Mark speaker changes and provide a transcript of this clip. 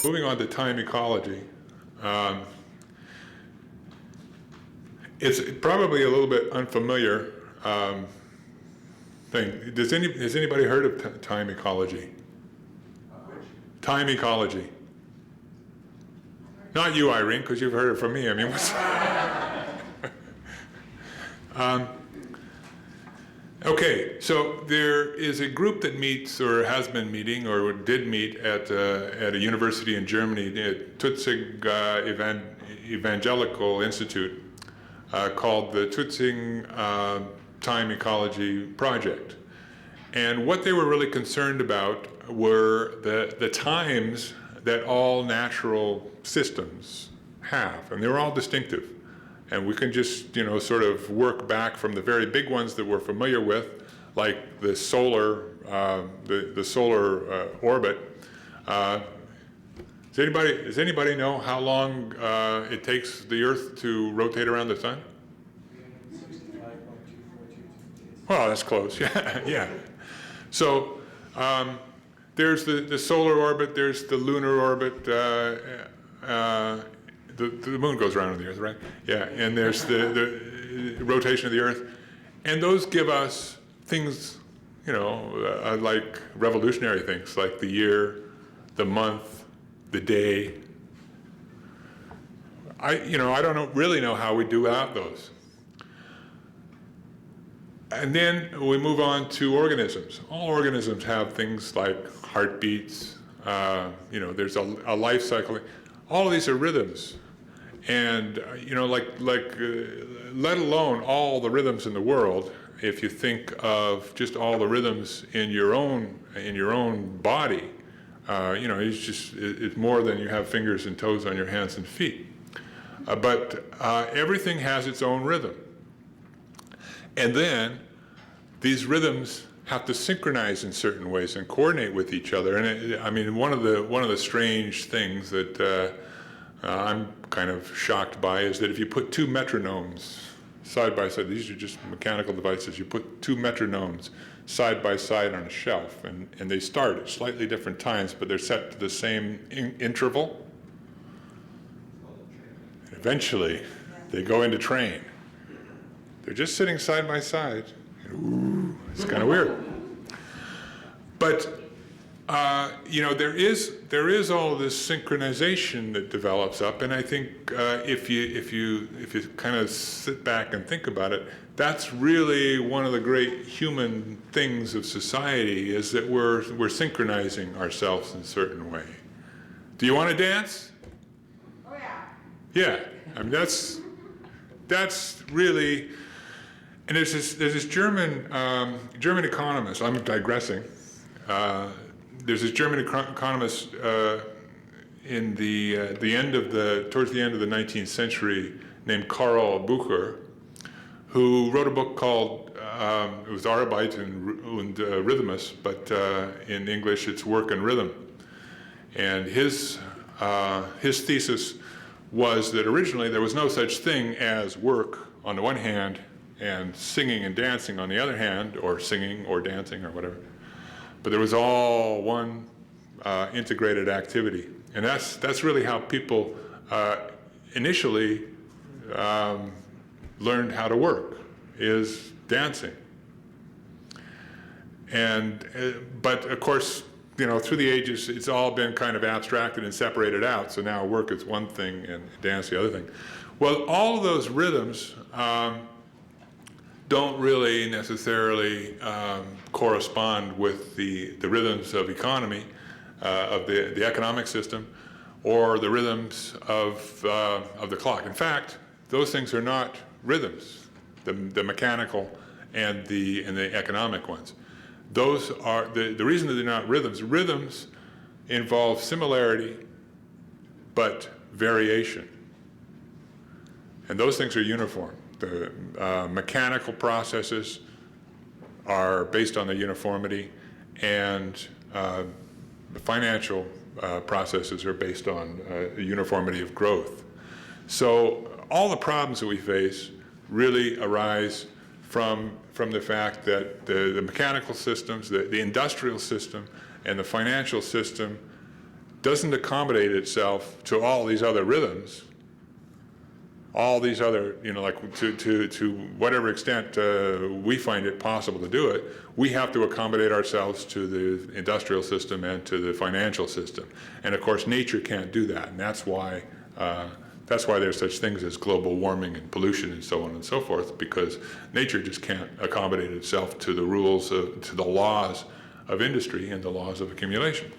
Speaker 1: Moving on to time ecology. It's probably a little bit unfamiliar thing. Has anybody heard of time ecology? Time ecology. Not you, Irene, because you've heard it from me. I mean, what's okay, so there is a group that meets, or has been meeting, or did meet at a university in Germany, at Tutzing Evangelical Institute, called the Tutzing Time Ecology Project. And what they were really concerned about were the times that all natural systems have, and they were all distinctive. And we can just, sort of work back from the very big ones that we're familiar with, like the solar, the solar orbit. Does anybody know how long it takes the Earth to rotate around the sun?
Speaker 2: 65.242 days.
Speaker 1: Well, that's close. Yeah, yeah. So there's the solar orbit. There's the lunar orbit. The moon goes around the Earth, right? Yeah, and there's the rotation of the Earth. And those give us things, like revolutionary things, like the year, the month, the day. I don't really know how we do without those. And then we move on to organisms. All organisms have things like heartbeats, there's a life cycle. All of these are rhythms. And let alone all the rhythms in the world, if you think of just all the rhythms in your own body, it's more than you have fingers and toes on your hands and feet. But everything has its own rhythm. And then these rhythms have to synchronize in certain ways and coordinate with each other. And one of the strange things that I'm kind of shocked by is that if you put two metronomes side by side, these are just mechanical devices, you put two metronomes side by side on a shelf, and they start at slightly different times, but they're set to the same interval. Eventually, they go into train. They're just sitting side by side. Ooh, it's kind of weird. But there is all this synchronization that develops up, and I think if you kind of sit back and think about it, that's really one of the great human things of society, is that we're synchronizing ourselves in a certain way. Do you want to dance?
Speaker 3: Oh yeah.
Speaker 1: Yeah, I mean that's really. And there's this German economist. I'm digressing. There's this German economist towards the end of the 19th century, named Karl Bucher, who wrote a book called it was Arbeit und Rhythmus, but in English it's Work and Rhythm. And his thesis was that originally there was no such thing as work on the one hand and singing and dancing on the other hand, or singing or dancing or whatever. But there was all one integrated activity. And that's really how people initially learned how to work, is dancing. And but of course, through the ages, it's all been kind of abstracted and separated out. So now work is one thing and dance the other thing. Well, all of those rhythms don't really necessarily correspond with the rhythms of economy, of the economic system, or the rhythms of the clock. In fact, those things are not rhythms, the mechanical and the economic ones. Those are the reason that they're not rhythms. Rhythms involve similarity, but variation, and those things are uniform. The mechanical processes are based on the uniformity, and the financial processes are based on a uniformity of growth. So all the problems that we face really arise from the fact that the mechanical systems, the industrial system, and the financial system doesn't accommodate itself to all these other rhythms, all these other, like to whatever extent we find it possible to do it, we have to accommodate ourselves to the industrial system and to the financial system. And of course, nature can't do that, and that's why there's such things as global warming and pollution and so on and so forth, because nature just can't accommodate itself to the rules, to the laws of industry and the laws of accumulation.